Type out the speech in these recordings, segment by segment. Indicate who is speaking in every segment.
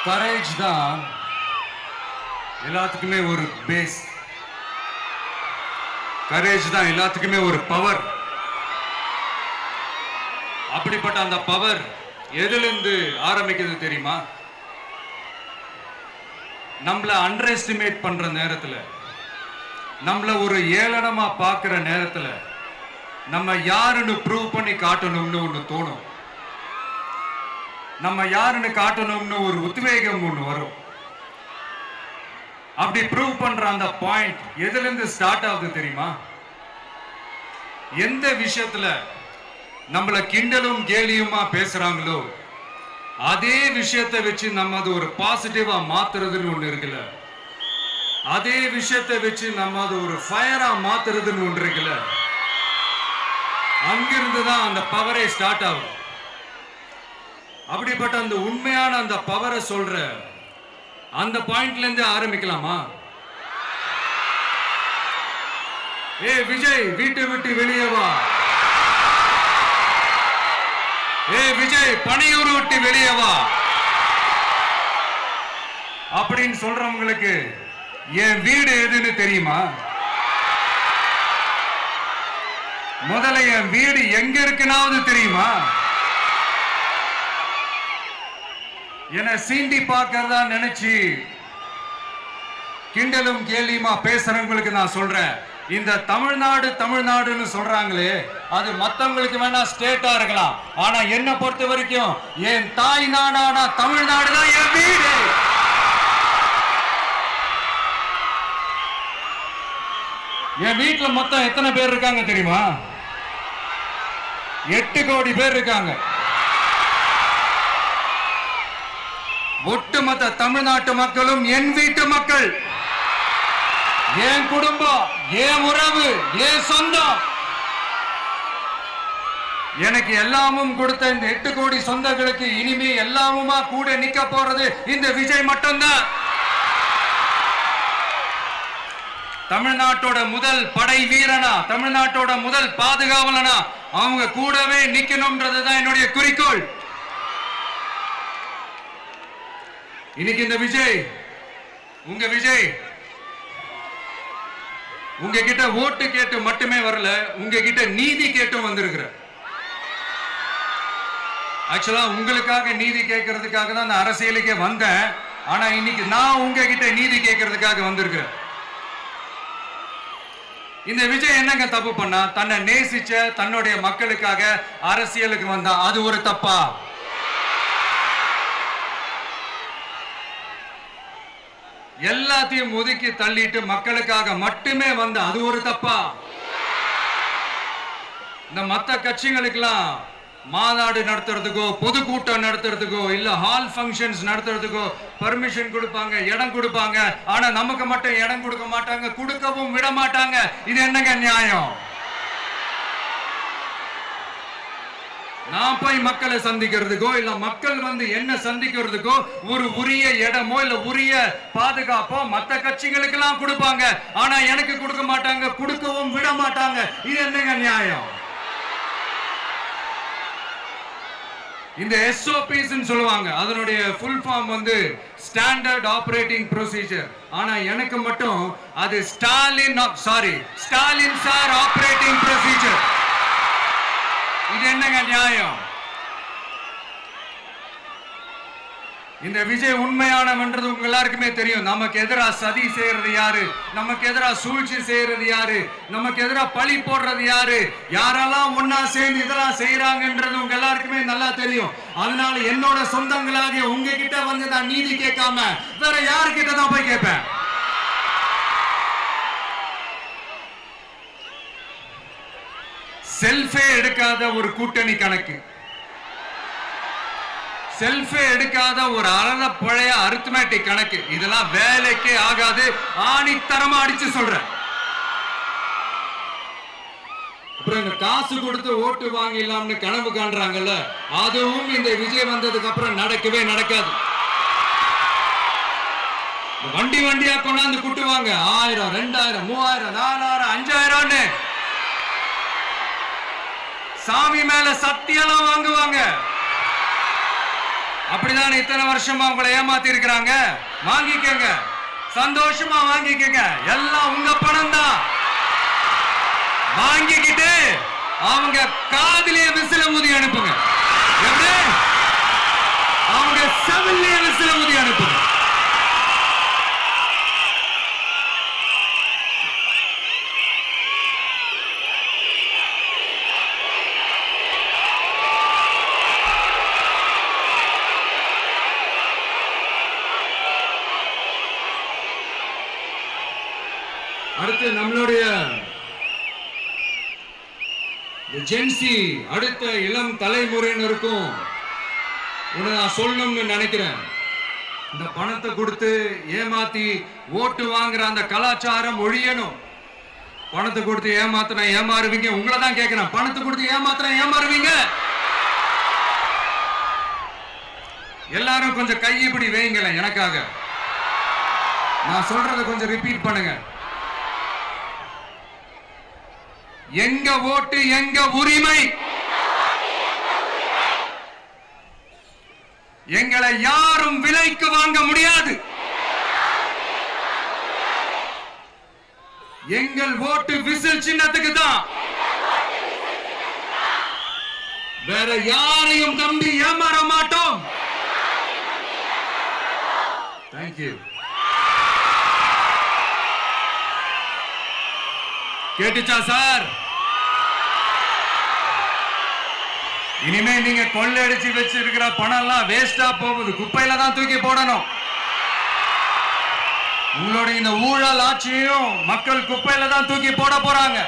Speaker 1: Courage தான் எல்லாத்துக்குமே ஒரு பேஸ். கரேஜ் தான் எல்லாத்துக்குமே ஒரு பவர். அப்படிப்பட்ட அந்த பவர் எதிலிருந்து ஆரம்பிக்கிறது தெரியுமா? நம்மள அண்டர் எஸ்டிமேட் பண்ற நேரத்துல, நம்மள ஒரு ஏளனமா பார்க்கிற நேரத்துல, நம்ம யாருன்னு ப்ரூவ் பண்ணி காட்டணும்னு ஒண்ணு தோணும். நம்ம யாருன்னு காட்டணும்னு ஒரு உத்வேகம் ஒண்ணு வரும். அப்படி ப்ரூவ் பண்ற அந்த பாயிண்ட் எதுல இருந்து ஸ்டார்ட் ஆகுது தெரியுமா? எந்த விஷயத்துல நம்மள கிண்டலும் கேலியுமா பேசுறாங்களோ அதே விஷயத்தை வச்சு நம்ம அது ஒரு பாசிட்டிவா மாத்துறதுன்னு ஒண்ணு இருக்குல்ல, அதே விஷயத்தை வச்சு நம்ம அது ஒரு ஃபயரா மாத்துறதுன்னு ஒன்று இருக்குல்ல, அங்கிருந்து தான் அந்த பவரே ஸ்டார்ட் ஆகும். அப்படிப்பட்ட அந்த உண்மையான அந்த பவரை சொல்ற அந்த பாயிண்ட்ல இருந்து ஆரம்பிக்கலாமா? ஏ விஜய், வீட்டை விட்டு வெளியே வா. ஏ விஜய், பணியூர் விட்டு வெளியே வா அப்படின்னு சொல்றவங்களுக்கு என் வீடு எதுன்னு தெரியுமா? முதல்ல என் வீடு எங்க இருக்குனாவது தெரியுமா? என சீண்டி பார்க்கறதா நினைச்சு கிண்டலும் கேலியுமா பேசுறவங்களுக்கு நான் சொல்றேன், இந்த தமிழ்நாடு தமிழ்நாடுன்னு சொல்றாங்களே, அது மத்தவங்களுக்கு வேணா ஸ்டேட்டா இருக்கலாம், ஆனா என்ன பொறுத்த வரைக்கும் என் தாய் நாடான தமிழ்நாடு தான் என் வீடு. என் வீட்டுல மொத்தம் எத்தனை பேர் இருக்காங்க தெரியுமா? 8 கோடி பேர் இருக்காங்க. ஒட்டுமொத்த தமிழ்நாட்டு மக்களும் என் வீட்டு மக்கள், என் குடும்பம், என் உறவு, என் சொந்தம். எனக்கு எல்லாமும் கொடுத்த இந்த 8 கோடி சொந்தங்களுக்கு இனிமே எல்லாமுமா கூட நிக்க போறது இந்த விஜய் மட்டும்தான். தமிழ்நாட்டோட முதல் படை வீரனா, தமிழ்நாட்டோட முதல் பாதுகாவலனா அவங்க கூடவே நிக்கணும்ன்றதுதான் என்னுடைய குறிக்கோள். இன்னைக்கு இந்த விஜய், உங்க விஜய் உங்ககிட்ட ஓட்டு கேட்டு மட்டுமே வரல, உங்ககிட்ட நீதி கேட்டும் வந்திருக்கிற. ஆக்சுவலா உங்களுக்காக நீதி கேட்கறதுக்காக தான் நான் அரசியலுக்கே வந்தேன். ஆனா இன்னைக்கு நான் உங்ககிட்ட நீதி கேட்கறதுக்காக வந்திருக்கிறேன். இந்த விஜய் என்னங்க தப்பு பண்ணா? தன்னை நேசிச்ச தன்னுடைய மக்களுக்காக அரசியலுக்கு வந்தா, அது ஒரு தப்பா? எல்லாத்தையும் ஒதுக்கி தள்ளிட்டு மக்களுக்காக மட்டுமே வந்த, அது ஒரு தப்பா? இந்த மத்த கட்சிகளுக்கெல்லாம் மாநாடு நடத்துறதுக்கோ பொதுக்கூட்டம் நடத்துறதுக்கோ இல்ல ஹால் ஃபங்க்ஷன்ஸ் நடத்துறதுக்கோ பர்மிஷன் கொடுப்பாங்க, இடம் கொடுப்பாங்க. ஆனா நமக்கு மட்டும் இடம் கொடுக்க மாட்டாங்க, கொடுக்கவும் விட மாட்டாங்க. இது என்னங்க நியாயம்? நான் போய் மக்களை சந்திக்கிறதுக்கோ இல்ல மக்கள் வந்து என்ன சந்திக்கிறதுக்கோ ஒரு உரிய இடமோ இல்ல உரிய பாதுகாப்போ மத்த கட்சிகளுக்கு எல்லாம் கொடுப்பாங்க. ஆனா எனக்கு கொடுக்க மாட்டாங்க, கொடுக்கவும் விட மாட்டாங்க. இது என்னங்க நியாயம்? இந்த SOPs சொல்லுவாங்க, அதனுடைய ஃபுல் ஃபார்ம் வந்து ஸ்டாண்டர்ட் ஆபரேட்டிங் ப்ரொசீஜர். ஆனா எனக்கு மட்டும் அது ஸ்டாலின் சார் ஆபரேட்டிங் ப்ரொசீஜர். இது என்னங்க நியாயம்? இந்த விஜய் உண்மையானவன்றது உங்க எல்லாருக்குமே தெரியும். நமக்கு எதிராக சதி செய்யறது யாரு, நமக்கு எதிராக சூழ்ச்சி செய்யறது யாரு, நமக்கு எதிராக பழி போடுறது யாரு, யாரெல்லாம் ஒன்னா சேர்ந்து இதெல்லாம் செய்யறாங்கன்றது உங்க எல்லாருக்குமே நல்லா தெரியும். அதனால என்னோட சொந்தங்களாகிய உங்ககிட்ட வந்து நான் நீதி கேட்காம வேற யாருக்கிட்ட தான் போய் கேட்பேன்? செல்ஃபே எடுக்காத ஒரு கூட்டணி கணக்கு, செல்ஃபே எடுக்காத ஒரு அறத பழைய அரித்மெட்டிக் கணக்கு, இதெல்லாம் வேலைக்கே ஆகாது. ஆணித்தரமா அடிச்சு சொல்றேன். அப்புறம் காசு கொடுத்து ஓட்டு வாங்கிடலாம்னு கனவு காண்றாங்கல்ல, அதுவும் இந்த விஜய் வந்ததுக்கு அப்புறம் நடக்கவே நடக்காது. வண்டி வண்டியா கொண்டாந்து குட்டுவாங்க. 1000, 2000, 3000, 4000, 5000 சாமி மேல சத்தியெல்லாம் வாங்குவாங்க. அப்படிதான் இத்தனை வருஷமா உங்களை ஏமாத்தி இருக்கிறாங்க. வாங்கிக்கங்க, சந்தோஷமா வாங்கிக்கங்க. எல்லாம் உங்க பணம் தான். வாங்கிக்கிட்டு அவங்க காதிலே விசில ஊதி அனுப்புங்க. எப்படி? அவங்க செவிலே விசில ஊதி அனுப்புங்க. அடுத்து நம்மளுடைய ஜென்சி, அடுத்த இளம் தலைமுறையினருக்கும் நான் சொல்லணும்னு நினைக்கிறேன். இந்த பணத்தை கொடுத்து ஏமாத்தி ஓட்டு வாங்குற அந்த கலாச்சாரம் ஒழியணும். பணத்தை கொடுத்து ஏமாத்தினா ஏமாறுவீங்க. உங்களை தான் கேட்கிறேன், பணத்தை கொடுத்து ஏமாத்தினா ஏமாறுவீங்க. எல்லாரும் கொஞ்சம் கை இப்படி வைங்களேன் எனக்காக. நான் சொல்றதை கொஞ்சம் ரிப்பீட் பண்ணுங்க. எங்க ஓட்டு எங்க உரிமை. எங்களை யாரும் விலைக்கு வாங்க முடியாது. எங்கள் ஓட்டு விசில் சின்னத்துக்கு தான். வேற யாரையும் நம்பி ஏமாற மாட்டோம். தேங்க்யூ. கேட்டுச்சா சார்? இனிமே நீங்க கொள்ளையடிச்சு வச்சிருக்கிற பணம் எல்லாம் வேஸ்டா போகுது. குப்பையில தான் தூக்கி போடணும். உங்களுடைய இந்த ஊழல் ஆட்சியும் மக்கள் குப்பையில தான் தூக்கி போட போறாங்க.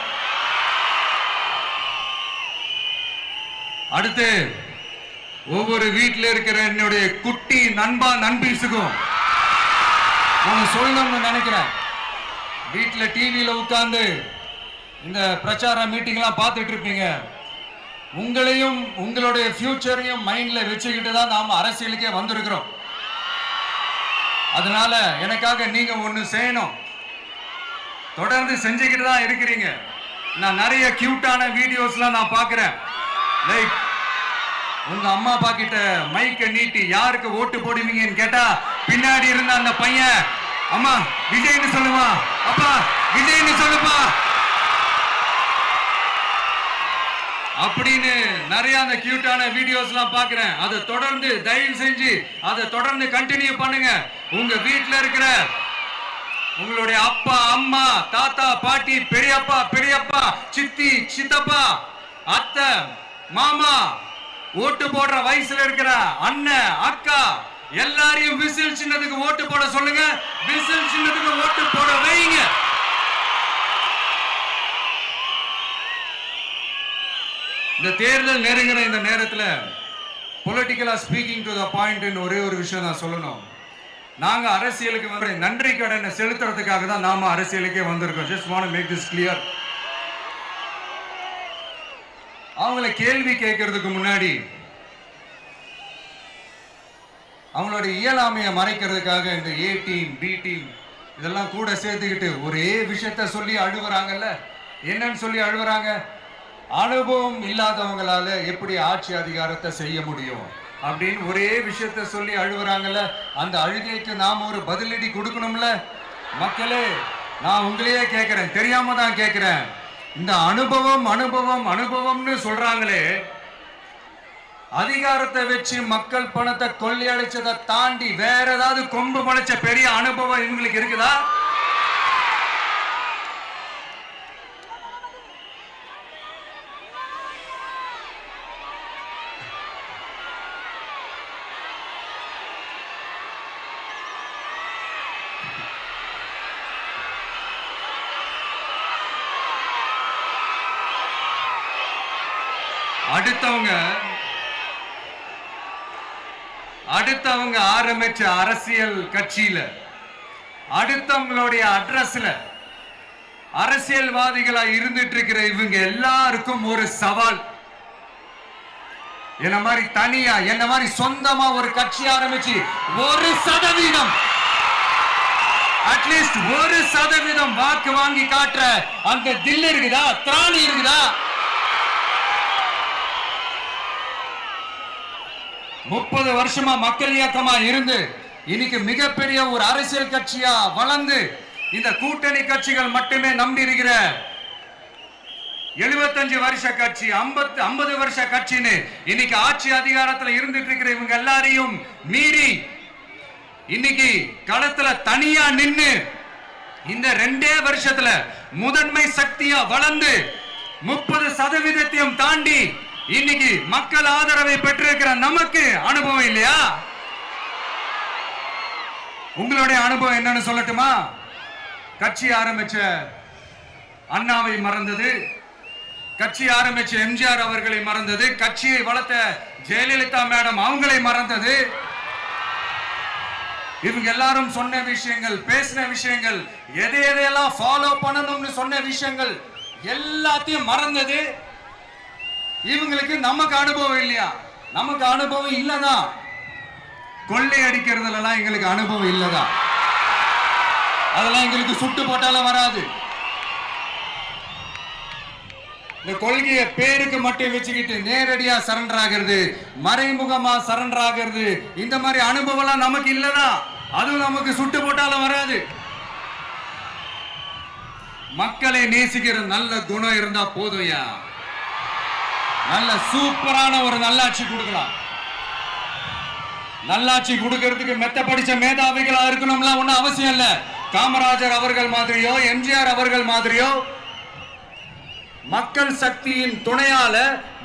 Speaker 1: அடுத்து ஒவ்வொரு வீட்டில் இருக்கிற என்னுடைய குட்டி நண்பா நண்பீஸுக்கும் நான் சொல்லணும்னு நினைக்கிறேன். வீட்டில் டிவியில உட்கார்ந்து இந்த பிரச்சார மீட்டிங் எல்லாம் பார்த்துட்டு இருப்பீங்க. உங்களையும் உங்களுடைய ஃபியூச்சரையும் மைண்ட்ல வச்சுக்கிட்டு தான் நாம அரசியலுக்கே வந்திருக்கிறோம். அதனால எனக்காக நீங்க ஒண்ணு செய்யணும். தொடர்ந்து செஞ்சுக்கிட்டு தான் இருக்கிறீங்க. நான் நிறைய கியூட்டான வீடியோஸ்லாம் நான் பார்க்கிறேன். லைக் உங்க அம்மா அப்பா கிட்ட மைக்க நீட்டி யாருக்கு ஓட்டு போடுவீங்கன்னு கேட்டா பின்னாடி இருந்த அந்த பையன், அம்மா விஜய்னு சொல்லுவா, அப்பா விஜய்னு சொல்லுப்பா அப்படின்னு நிறைய அந்த கியூட்டான வீடியோஸ்லாம் பார்க்கிறேன். அதை தொடர்ந்து தயவு செஞ்சு அதை தொடர்ந்து கண்டினியூ பண்ணுங்க. உங்க வீட்டில் இருக்கிற உங்களுடைய அப்பா அம்மா தாத்தா பாட்டி பெரியப்பா பெரியப்பா சித்தி சித்தப்பா அத்தை மாமா ஓட்டு போடுற வயசுல இருக்கிற அண்ணன் அக்கா எல்லாரையும் விசில் சின்னத்துக்கு ஓட்டு போட சொல்லுங்க. விசில் சின்னத்துக்கு ஓட்டு போட வைங்க. இந்த தேர்தல் நெருங்கிற இந்த நேரத்தில் பொலிட்டிக்கலா ஸ்பீக்கிங் டு த பாயிண்ட் ஒரே ஒரு விஷயம் நான் சொல்லணும். நாங்க அரசியலுக்கு வந்து நன்றி கடனை செலுத்துறதுக்காக தான் நாம அரசியலுக்கே வந்திருக்கோம். Just want to make this clear. அவங்கள கேள்வி கேட்கறதுக்கு முன்னாடி அவங்களுடைய இயலாமையை மறைக்கிறதுக்காக இந்த ஏ டீம் பி டீம் இதெல்லாம் கூட சேர்த்துக்கிட்டு ஒரே விஷயத்த சொல்லி அழுகுறாங்கல்ல. என்னன்னு சொல்லி அழுகுறாங்க? அனுபவம் இல்லாதவங்களால எப்படி ஆட்சி அதிகாரத்தை செய்ய முடியும் அப்படின்னு ஒரே விஷயத்த சொல்லி அழுகுறாங்கல்ல. அந்த அழுகைக்கு நாம ஒரு பதிலடி கொடுக்கணும்ல. மக்களே, நான் உங்களையே கேட்கிறேன், தெரியாம தான் கேட்கிறேன். இந்த அனுபவம் அனுபவம் அனுபவம்னு சொல்றாங்களே, அதிகாரத்தை வச்சு மக்கள் பணத்தை கொள்ளையடிச்சதை தாண்டி வேற ஏதாவது கொம்பு முளைச்ச பெரிய அனுபவம் இவங்களுக்கு இருக்குதா? அடுத்தவங்க ஆரம்பிச்ச அரசியல் கட்சியில அடுத்தவங்களுடைய அட்ரஸ்ல அரசியல்வாதிகளா இருந்துட்டு இருக்கிற இவங்க எல்லாருக்கும் ஒரு சவால். என்ன மாதிரி தனியா, என்ன மாதிரி சொந்தமா ஒரு கட்சி ஆரம்பிச்சு 1% அட்லீஸ்ட் 1% வாக்கு வாங்கி காட்டுற அந்த தில் இருக்குதா, திராணி இருக்குதா? 30 வருஷமா மக்கள் இயக்கமா இருந்து இன்னைக்கு மிகப்பெரிய ஒரு அரசியல் கட்சியா வளர்ந்து இந்த கூட்டணி கட்சிகள் மட்டுமே நம்பி இருக்கிற 75 வருஷ கட்சி, 50 வருஷ கட்சின்னு இன்னைக்கு ஆட்சி அதிகாரத்துல இருந்துட்டு இருக்கிற இவங்க எல்லாரையும் மீறி இன்னைக்கு களத்துல தனியா நின்னு இந்த 2 வருஷத்துல முதன்மை சக்தியா வளர்ந்து 30% தாண்டி இன்னைக்கு மக்கள் ஆதரவை பெற்றிருக்கிற நமக்கு அனுபவம் இல்லையா? உங்களுடைய அனுபவம் என்னன்னு சொல்லட்டுமா? கட்சி ஆரம்பிச்ச அண்ணாவை மறந்தது, கட்சி ஆரம்பிச்ச எம்ஜிஆர் அவர்களை மறந்தது, கட்சியை வளர்த்த ஜெயலலிதா மேடம் அவங்களை மறந்தது. இவங்க எல்லாரும் சொன்ன விஷயங்கள், பேசின விஷயங்கள், எதையெல்லாம் ஃபாலோ பண்ணணும்னு சொன்ன விஷயங்கள் எல்லாத்தையும் மறந்தது. இவங்களுக்கு நமக்கு அனுபவம் இல்லையா? நமக்கு அனுபவம் இல்லதான். கொள்ளை அடிக்கிறதுலாம் எங்களுக்கு அனுபவம் இல்லதான். அதெல்லாம் எங்களுக்கு சுட்டு போட்டாலும் வராது. இந்த கொள்கையை பேருக்கு மட்டும் வச்சுக்கிட்டு நேரடியா சரண்டர் ஆகிறது, மறைமுகமா சரண்டர் ஆகிறது, இந்த மாதிரி அனுபவம் நமக்கு இல்லதான். அதுவும் நமக்கு சுட்டு போட்டாலும் வராது. மக்களை நேசிக்கிற நல்ல குணம் இருந்தா போதும்யா. நல்ல சூப்பரான ஒரு நல்லாட்சி கொடுக்கலாம். நல்லாட்சி கொடுக்கிறதுக்கு மெத்த படிச்ச மேதாவிகளா இருக்கணும்லாம் ஒன்னும் அவசியம் இல்ல. காமராஜர் அவர்கள் மாதிரியோ, எம்ஜிஆர் அவர்கள் மாதிரியோ மக்கள் சக்தியின் துணையால,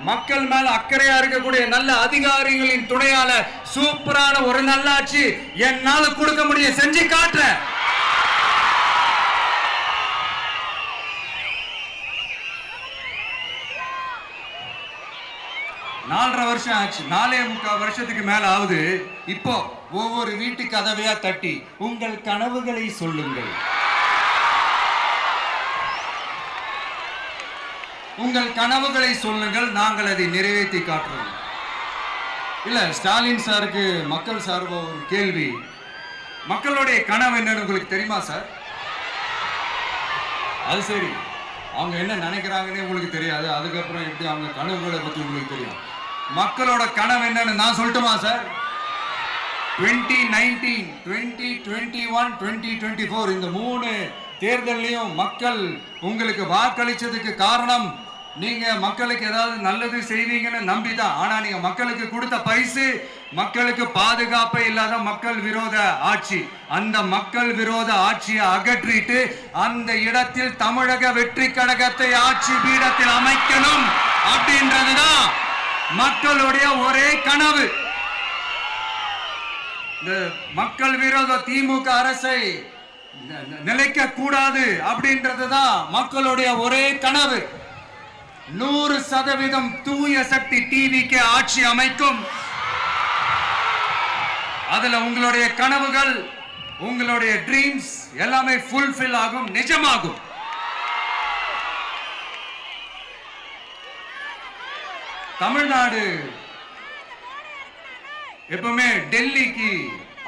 Speaker 1: மக்கள் மேல அக்கறையா இருக்கக்கூடிய நல்ல அதிகாரிகளின் துணையால சூப்பரான ஒரு நல்லாட்சி என்னால கொடுக்க முடியும், செஞ்சு காட்டுறேன். நாலரை வருஷம் ஆச்சு, 4.25 வருஷத்துக்கு மேல ஆகுது. இப்போ ஒவ்வொரு வீட்டு கதவையா தட்டி உங்கள் கனவுகளை சொல்லுங்கள், உங்கள் கனவுகளை சொல்லுங்கள், நாங்கள் அதை நிறைவேற்றி காட்டுறோம். இல்ல, ஸ்டாலின் சாருக்கு மக்கள் சார்பா ஒரு கேள்வி. மக்களுடைய கனவு என்னன்னு உங்களுக்கு தெரியுமா சார்? அது சரி, அவங்க என்ன நினைக்கிறாங்கன்னு உங்களுக்கு தெரியாது, அதுக்கப்புறம் எப்படி அவங்க கனவுகளை பத்தி உங்களுக்கு தெரியும். மக்களோட கனவு என்னன்னு நான் சொல்லட்டுமா சார்? 2019, 2021, 2024 இந்த 3 தேர்தலையும் மக்கள் உங்களுக்கு வாக்களிச்சதுக்கு காரணம் நீங்க மக்களுக்கு ஏதாவது நல்லது செய்வீங்கன்னு நம்பிதான். ஆனா நீங்க மக்களுக்கு கொடுத்த பரிசு மக்களுக்கு பாதுகாப்பே இல்லாத மக்கள் விரோத ஆட்சி. அந்த மக்கள் விரோத ஆட்சியை அகற்றிட்டு அந்த இடத்தில் தமிழக வெற்றி கழகத்தை ஆட்சி பீடத்தில் அமைக்கணும் அப்படின்றதுதான் மக்களுடைய ஒரே கனவு. இந்த மக்கள் விரோத திமுக அரசை நிலைக்க கூடாது அப்படின்றதுதான் மக்களுடைய ஒரே கனவு. 100% தூய சக்தி டிவிக்கு ஆட்சி அமைக்கும். அதுல உங்களுடைய கனவுகள், உங்களுடைய ட்ரீம்ஸ் எல்லாமே ஃபுல்ஃபில் ஆகும், நிஜமாகும். தமிழ்நாடு எப்பவுமே டெல்லிக்கு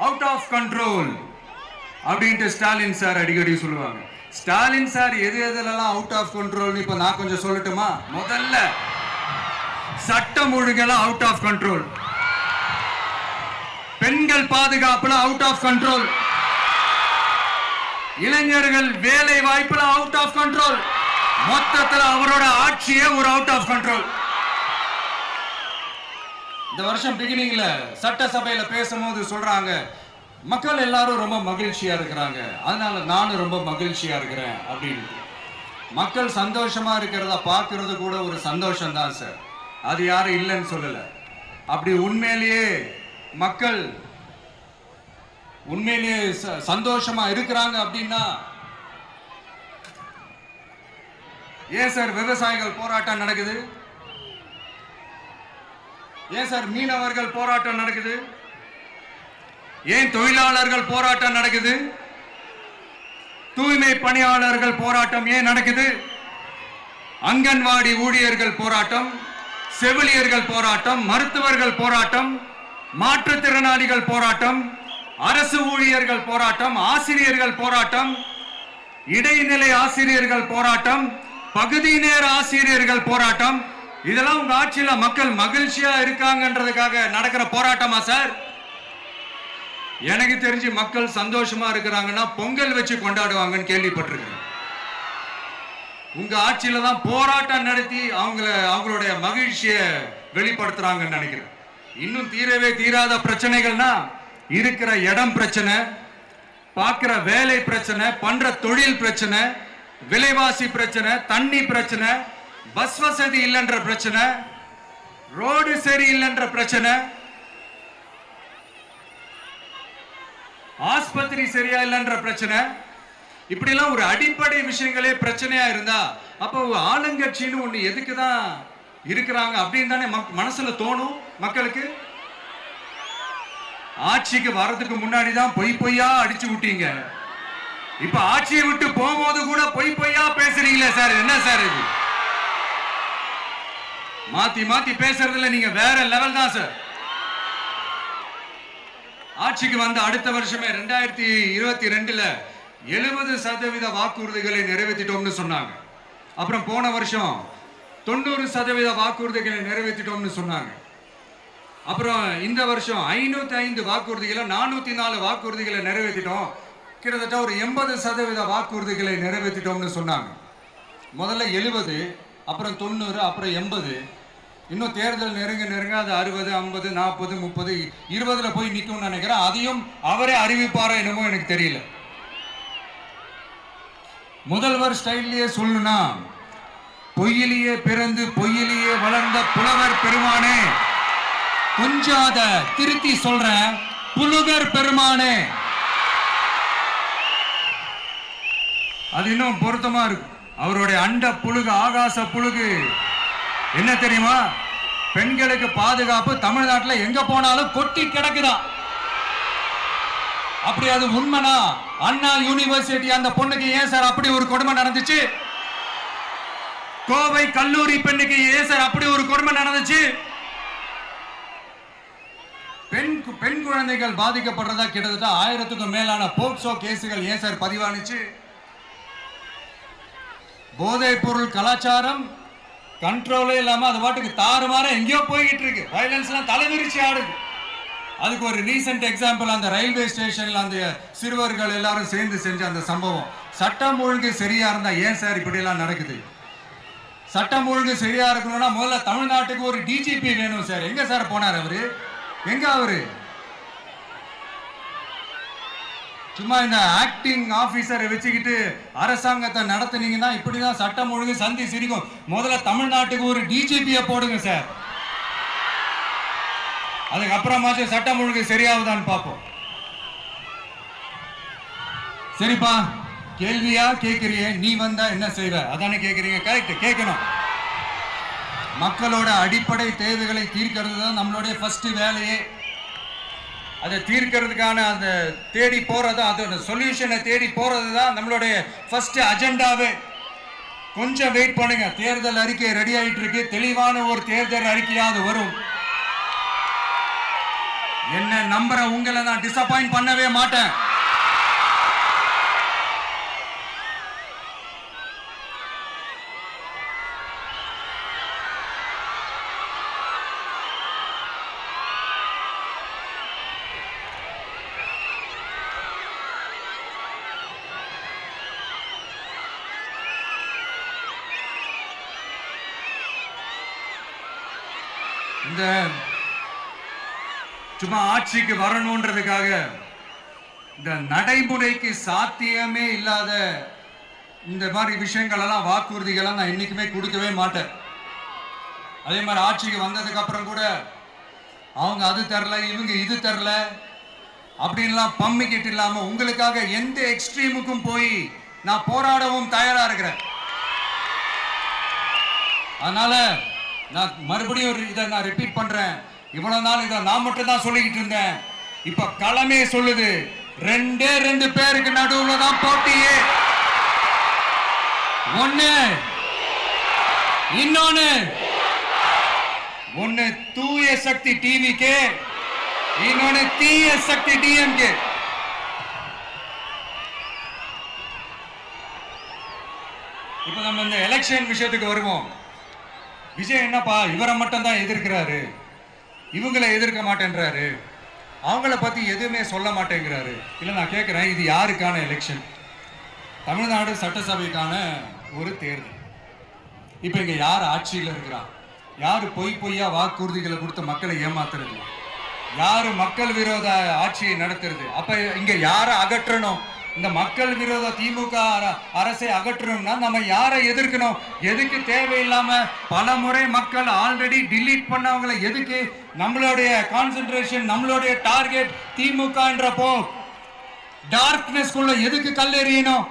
Speaker 1: அவுட் ஆஃப் கண்ட்ரோல் அப்படின்ட்டு ஸ்டாலின் சார் அடிக்கடி சொல்லுவாங்க. ஸ்டாலின் சார் எது எதுலாம் அவுட் ஆஃப் கண்ட்ரோல் இப்ப நான் கொஞ்சம் சொல்லட்டுமா? முதல்ல சட்டம் ஒழுங்கெல்லாம் அவுட் ஆஃப் கண்ட்ரோல், பெண்கள் பாதுகாப்புல அவுட் ஆஃப் கண்ட்ரோல், இளைஞர்கள் வேலை வாய்ப்புல அவுட் ஆஃப் கண்ட்ரோல், மொத்தத்தில் அவரோட ஆட்சியே ஒரு அவுட் ஆஃப் கண்ட்ரோல். இந்த வருஷம் பிகினிங்ல சட்டசபையில பேசும்போது சொல்றாங்க, மக்கள் எல்லாரும் ரொம்ப மகிழ்ச்சியா இருக்கிறாங்க, அதனால நானும் ரொம்ப மகிழ்ச்சியா இருக்கிறேன் அப்படின்னு. மக்கள் சந்தோஷமா இருக்கிறத பார்க்கறது கூட ஒரு சந்தோஷம் தான் சார், அது யாரும் இல்லைன்னு சொல்லல. அப்படி உண்மையிலேயே மக்கள் உண்மையிலேயே சந்தோஷமா இருக்கிறாங்க அப்படின்னா ஏன் சார் விவசாயிகள் போராட்டம் நடக்குது? ஏன் சார் மீனவர்கள் போராட்டம் நடக்குது? ஏன் தொழிலாளர்கள் போராட்டம் நடக்குது? தூய்மை பணியாளர்கள் போராட்டம் ஏன் நடக்குது? அங்கன்வாடி ஊழியர்கள் போராட்டம், செவிலியர்கள் போராட்டம், மருத்துவர்கள் போராட்டம், மாற்றுத்திறனாளிகள் போராட்டம், அரசு ஊழியர்கள் போராட்டம், ஆசிரியர்கள் போராட்டம், இடைநிலை ஆசிரியர்கள் போராட்டம், பகுதி நேர ஆசிரியர்கள் போராட்டம். இதெல்லாம் உங்க ஆட்சியில மக்கள் மகிழ்ச்சியா இருக்காங்கன்றதுக்காக நடக்கிற போராட்டமா சார்? எனக்கு தெரிஞ்சு மக்கள் சந்தோஷமா இருக்கிறாங்கன்னா பொங்கல் வச்சு கொண்டாடுவாங்கன்னு கேள்விப்பட்டிருக்கிறேன். உங்க ஆட்சியில தான் போராட்டம் நடத்தி அவங்களுடைய மகிழ்ச்சியை வெளிப்படுத்துறாங்கன்னு நினைக்கிறேன். இன்னும் தீரவே தீராத பிரச்சனைகள்னா இருக்கிற இடம் பிரச்சனை, பார்க்கிற வேலை பிரச்சனை, பண்ற தொழில் பிரச்சனை, விலைவாசி பிரச்சனை, தண்ணி பிரச்சனை, பஸ் வசதி இல்லைன்ற பிரச்சனை, ரோடு சரி இல்லைன்ற பிரச்சனை, ஆஸ்பத்திரி சரியா இல்லைன்ற பிரச்சனை. இப்படி எல்லாம் ஒரு அடிப்படை விஷயங்களே பிரச்சனையா இருந்தா அப்போ ஆளுங்கட்சின்னு ஒண்ணு எதுக்குதான் இருக்கிறாங்க அப்படின்னு தானே மனசுல தோணும் மக்களுக்கு. ஆட்சிக்கு வர்றதுக்கு முன்னாடி தான் பொய்யா அடிச்சு விட்டீங்க. இப்ப ஆட்சியை விட்டு போகும்போது கூட பொய்யா பேசுறீங்களே சார், என்ன சார் இது? மாத்தி மாத்தி பேசுறதுல நீங்க வேற லெவல் தான் சார். ஆட்சிக்கு வந்த அடுத்த வருஷமே 2022ல 70% வாக்குறுதிகளை நிறைவேற்றிட்டோம்னு சொன்னாங்க. அப்புறம் போன வருஷம் 90% வாக்குறுதிகளை நிறைவேற்றிட்டோம்னு சொன்னாங்க. அப்புறம் இந்த வருஷம் 505 வாக்குறுதிகளை 404 வாக்குறுதிகளை நிறைவேற்றிட்டோம். கிட்டத்தட்ட ஒரு 80% வாக்குறுதிகளை நிறைவேற்றிட்டோம்னு சொன்னாங்க. முதல்ல 70, அப்புறம் 90, அப்புறம் 80. இன்னும் தேர்தல் நெருங்க அது 60, 50, 40, 30, 20ல போய் நிற்கும்னு நினைக்கிறேன். அதையும் அவரே அறிவிப்பாரோ என்னமோ எனக்கு தெரியல. முதல்வர் ஸ்டைல்லையே சொல்லணும்னா, பொய்யிலேயே பிறந்து பொய்யிலேயே வளர்ந்த புலவர் பெருமானே, கொஞ்சம் அத திருத்தி சொல்றேன், புலுகர் பெருமானே. அது இன்னும் பொருத்தமா இருக்கு. அவருடைய அண்ட புழுகு, ஆகாச புழுகு என்ன தெரியுமா? பெண்களுக்கு பாதுகாப்பு தமிழ்நாட்டில் எங்க போனாலும் கொட்டி கிடக்குதான். அப்படி அது உண்மைனா அண்ணா யூனிவர்சிட்டி அந்த பொண்ணுக்கு ஏன் சார் அப்படி ஒரு கொடுமை நடந்துச்சு? கோவை கல்லூரி பெண்ணுக்கு ஏன் சார் அப்படி ஒரு கொடுமை நடந்துச்சு? பெண் குழந்தைகள் பாதிக்கப்படுறதா கிட்டத்தட்ட 1000க்கும் மேலான போக்சோ கேசுகள் ஏன் சார் பதிவானுச்சு? போதைப் பொருள் கலாச்சாரம் கண்ட்ரோலே இல்லாம அது பாட்டுக்கு தாறுமாற எங்கேயோ போய்கிட்டு இருக்கு. வயலன்ஸ் எல்லாம் தலைவிரிச்சு ஆடுது. அதுக்கு ஒரு ரீசெண்ட் எக்ஸாம்பிள் அந்த ரயில்வே ஸ்டேஷன்ல அந்த சிறுவர்கள் எல்லாரும் சேர்ந்து செஞ்ச அந்த சம்பவம். சட்டம் ஒழுங்கு சரியா இருந்தா ஏன் சார் இப்படி எல்லாம் நடக்குது? சட்டம் ஒழுங்கு சரியா இருக்கணும்னா முதல்ல தமிழ்நாட்டுக்கு ஒரு டிஜிபி வேணும் சார். எங்க சார் போனார் அவரு? எங்க அவரு? சும்மா இந்த ஆக்டிங் ஆபீசரை வச்சுக்கிட்டு அரசாங்கத்தை நடத்துனீங்கன்னா இப்படிதான் சட்டம் ஒழுங்கு சந்தி சிரிக்கும். முதல்ல தமிழ்நாட்டுக்கு ஒரு டிஜிபியை போடுங்க சார். அதுக்கப்புறமாச்சும் சட்டம் ஒழுங்கு சரியாகுதான்னு பார்ப்போம். சரிப்பா, கேள்வியா கேட்கறியே, நீ வந்தா என்ன செய்வ அதானே கேட்கறீங்க. கரெக்ட், கேட்கணும். மக்களோட அடிப்படை தேவைகளை தீர்க்கிறது தான் நம்மளுடைய ஃபர்ஸ்ட் வேலையே. அதை தீர்க்கிறதுக்கான அந்த தேடி போறது, அதோட சொல்யூஷனை தேடி போறது தான் நம்மளுடைய ஃபர்ஸ்ட் அஜெண்டாவே. கொஞ்சம் வெயிட் பண்ணுங்க, தேர்தல் அறிக்கை ரெடி ஆயிட்டு இருக்கு. தெளிவான ஒரு தேர்தல் அறிக்கையாவது வரும். என்ன நம்புற உங்களை நான் டிசப்பாயிண்ட் பண்ணவே மாட்டேன். இந்த சும்மா ஆட்சிக்கு வரணும்ன்றதுக்காக இந்த நடைமுறைக்கு சாத்தியமே இல்லாத இந்த மாதிரி விஷயங்கள் எல்லாம், வாக்குறுதிகளை நான் என்னைக்குமே கொடுக்கவே மாட்டேன். அதே மாதிரி ஆட்சிக்கு வந்ததுக்கு அப்புறம் கூட அவங்க அது தரல, இவங்க இது தரல அப்படின்லாம் பம்மிக்கிட்டு இல்லாம உங்களுக்காக எந்த எக்ஸ்ட்ரீமுக்கும் போய் நான் போராடவும் தயாரா இருக்கிறேன். அதனால நான் மறுபடியும் இதை நான் ரிப்பீட் பண்றேன். இவ்வளவு நாள் இதை நான் மட்டும் தான் சொல்லிக்கிட்டு இருந்தேன். இப்ப களமே சொல்லுது, 2 பேருக்கு நடுவுல தான் போட்டியே. ஒண்ணு இன்னொன்னு ஒண்ணு தூய சக்தி டிவிக்கு, இன்னொன்னு தீய சக்தி டிஎம்கே. இப்ப நம்ம இந்த எலெக்ஷன் விஷயத்துக்கு வருவோம். விஜய் என்னப்பா இவரை மட்டும் தான் எதிர்க்கிறாரு, இவங்களை எதிர்க்க மாட்டேன்றாரு, அவங்கள பத்தி எதுவுமே சொல்ல மாட்டேங்கிறாரு. இல்ல நான் கேட்கிறேன், இது யாருக்கான எலெக்ஷன்? தமிழ்நாடு சட்டசபைக்கான ஒரு தேர்தல். இப்ப இங்க யார் ஆட்சியில் இருக்கிறா? யாரு பொய்யா வாக்குறுதிகளை கொடுத்து மக்களை ஏமாத்துறது? யாரு மக்கள் விரோத ஆட்சியை நடத்துறது? அப்ப இங்க யாரை அகற்றணும்? இந்த மக்கள் விரோத திமுக அரசை அகற்றணும்னா நம்ம யாரை எதிர்க்கணும்? எதுக்கு தேவையில்லாம பல முறை மக்கள் ஆல்ரெடி டிலீட் பண்ணவங்களை எதுக்கு நம்மளுடைய கான்சென்ட்ரேஷன், நம்மளுடைய டார்கெட் திமுகன்றப்போ டார்க்னஸ் குள்ள எதுக்கு கல்லெறியணும்?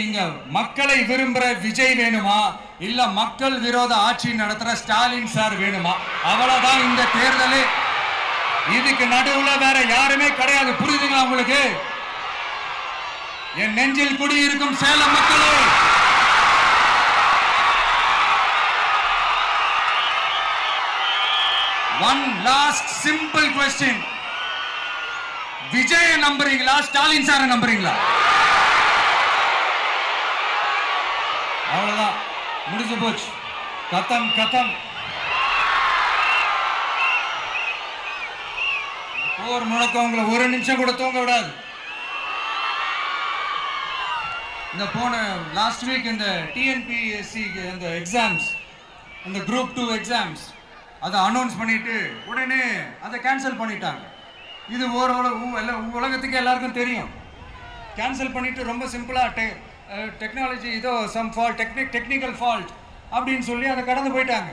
Speaker 1: இங்க மக்களை விரும்புற விஜய் வேணுமா, இல்ல மக்கள் விரோத ஆட்சி நடத்துற ஸ்டாலின் சார் வேணுமா? அவ்வளவுதான் இந்த தேர்தல். இதுக்கு நடுவுல வேற யாருமே கிடையாது. புரியுதுங்களா உங்களுக்கு? என் நெஞ்சில் குடியிருக்கும் சேலம் மக்களே, one last simple question. Vijay நம்புறீங்களா, ஸ்டாலின் சார நம்புறீங்களா? அவ்வளவுதான், முடிஞ்சு போச்சு. கதம் கதம். போர் முழக்கம் உங்களை ஒரு நிமிஷம் கூட தூங்க விடாது. இந்த போன லாஸ்ட் வீக் இந்த டிஎன்பிஎஸ்சி இந்த எக்ஸாம்ஸ், இந்த குரூப் 2 எக்ஸாம்ஸ் அதை அனௌன்ஸ் பண்ணிட்டு உடனே அதை கேன்சல் பண்ணிட்டாங்க. இது உலகத்துக்கு எல்லாருக்கும் தெரியும். கேன்சல் பண்ணிட்டு ரொம்ப சிம்பிளா டெக்னாலஜி ஏதோ சம் ஃபால்ட், டெக்னிக்கல் ஃபால்ட் அப்படின்னு சொல்லி அதை கடந்து போயிட்டாங்க.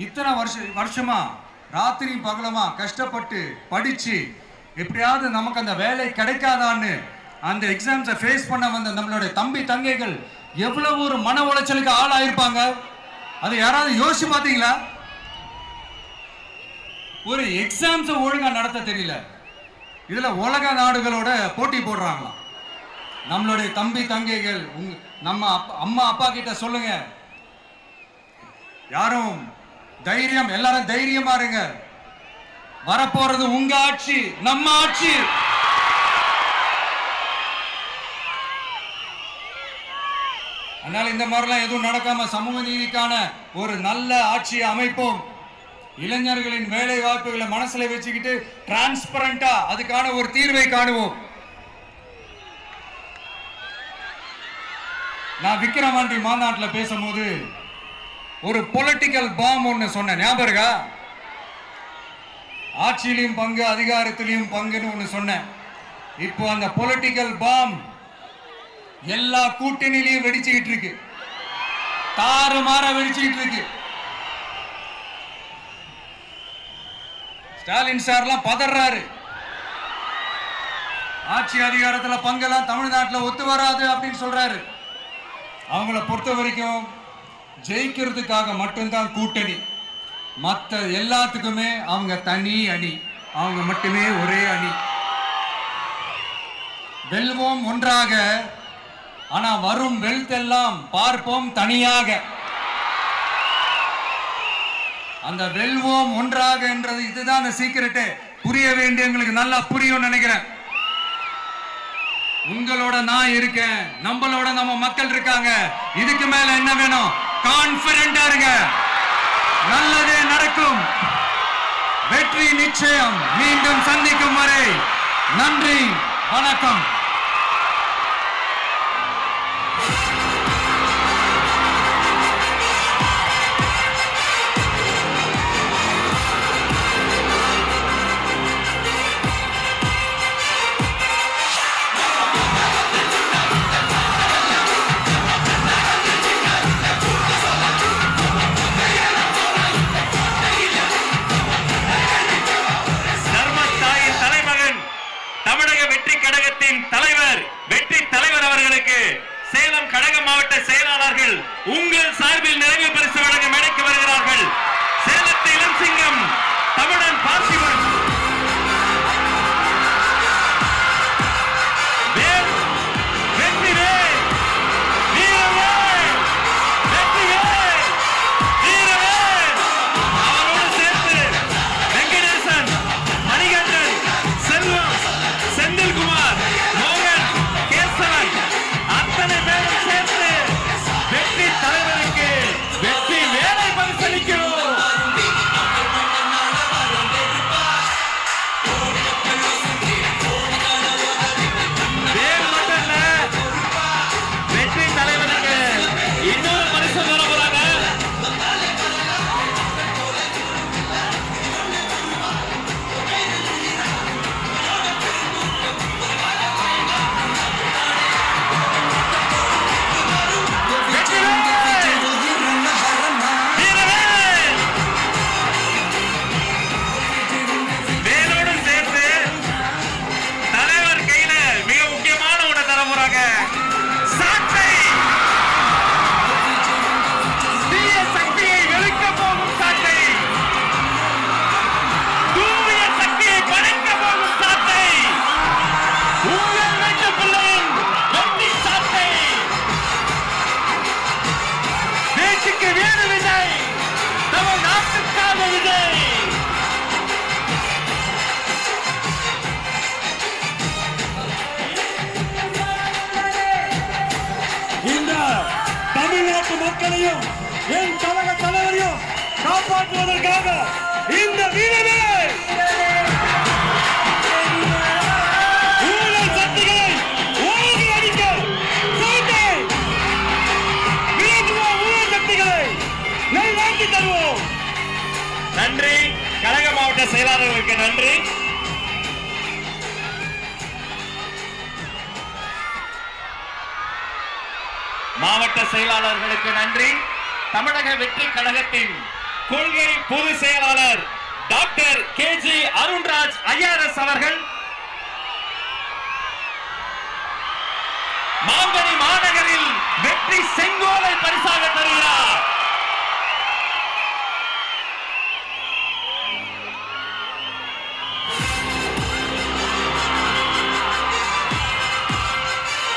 Speaker 1: இத்தனை வருஷமா ராத்திரி பகலமா கஷ்டப்பட்டு படிச்சு எப்படியாவது நமக்கு அந்த வேலை கிடைக்காதான்னு அந்த எக்ஸாம்ஸை ஃபேஸ் பண்ண வந்த நம்மளுடைய தம்பி தங்கைகள் எவ்வளவு ஒரு மன உளைச்சலுக்கு ஆளாயிருப்பாங்க. அதை யாராவது யோசிச்சு பார்த்தீங்களா? ஒரு எக்ஸாம்ஸை ஒழுங்கா நடத்த தெரியல, இதுல உலக நாடுகளோட போட்டி போடுறாங்களாம். நம்மளுடைய தம்பி தங்கைகள் நம்ம அம்மா அப்பா கிட்ட சொல்லுங்க, யாரும் தைரியம், எல்லாரும் தைரியமா இருங்க. வரப்போறது உங்க ஆட்சி, நம்ம ஆட்சி. அதனால இந்த மாதிரிலாம் எதுவும் நடக்காம சமூக நீதிக்கான ஒரு நல்ல ஆட்சியை அமைப்போம். இளைஞர்களின் வேலை வாய்ப்புகளை மனசுல வச்சுக்கிட்டு டிரான்ஸ்பரண்டா அதுக்கான ஒரு தீர்வை காணுவோம். நான் விக்கிரவாண்டி மாநாட்டில் பேசும்போது ஒரு பொலிட்டிக்கல் பாம் ஒன்று சொன்ன ஞாபகம் இருக்கா? ஆட்சியிலையும் பங்கு, அதிகாரத்திலையும் பங்குன்னு ஒன்று சொன்னேன். இப்போ அந்த பொலிட்டிக்கல் பாம் எல்லா கூட்டணியிலையும் வெடிச்சுக்கிட்டு இருக்கு, தாறுமாற வெடிச்சுக்கிட்டு இருக்கு. ஸ்டாலின் சார்லாம் பதறாரு. ஆட்சி அதிகாரத்துல பங்கெல்லாம் தமிழ்நாட்டில் ஒத்து வராது அப்படின்னு சொல்றாரு. அவங்கள பொறுத்த வரைக்கும் ஜெயிக்கிறதுக்காக மட்டும்தான் கூட்டணி, மற்ற எல்லாத்துக்குமே அவங்க தனி அணி, அவங்க மட்டுமே ஒரே அணி. வெல்வோம் ஒன்றாக, ஆனா வரும் வெல்த் எல்லாம் பார்ப்போம் தனியாக. அந்த வெல்வோம் ஒன்றாக என்றது இதுதான் அந்த சீக்கிரட்டே. புரிய வேண்டியவங்களுக்கு நல்லா புரியும் நினைக்கிறேன். உங்களோட நான் இருக்கேன், நம்மளோட நம்ம மக்கள் இருக்காங்க. இதுக்கு மேல என்ன வேணும்? கான்பிடென்டா இருங்க, நல்லதே நடக்கும், வெற்றி நிச்சயம். மீண்டும் சந்திக்கும் வரை நன்றி, வணக்கம். சேலம் கழக மாவட்ட செயலாளர்கள் உங்கள் சார்பில் நிறைவு பரிசு வழங்க மேடைக்கு வருகிறார்கள். சேலத்து இளம் சிங்கம் தமிழன் பார்த்திபன், வெற்றிவேல்
Speaker 2: உங்கள் வீட்டு பிள்ளையின் வெற்றி சாட்டை வீட்டுக்கு வீடு விஜய், தமிழ் நாட்டுக்காக விஜய்.
Speaker 3: இந்த தமிழ்நாட்டு மக்களையும் என் கழக தலைவரையும் காப்பாற்றுவதற்காக இந்த வீரமே ஊழல் சக்திகளை ஓங்கி அடிக்க கோட்டை விளக்குவோம். ஊழல் சக்திகளை நல்வாழ்த்தி தருவோம்.
Speaker 2: நன்றி. கழக மாவட்ட செயலாளர்களுக்கு நன்றி. மாவட்ட செயலாளர்களுக்கு நன்றி. தமிழக வெற்றி கழகத்தின் கொள்கை பொதுச் செயலாளர் டாக்டர் KG அருண்ராஜ் IRS அவர்கள் மாங்கனி மாநகரில் வெற்றி செங்கோலை பரிசாக தருகிறார்.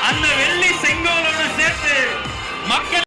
Speaker 2: அந்த வெள்ளி செங்கோலோடு சேர்த்து மக்கள்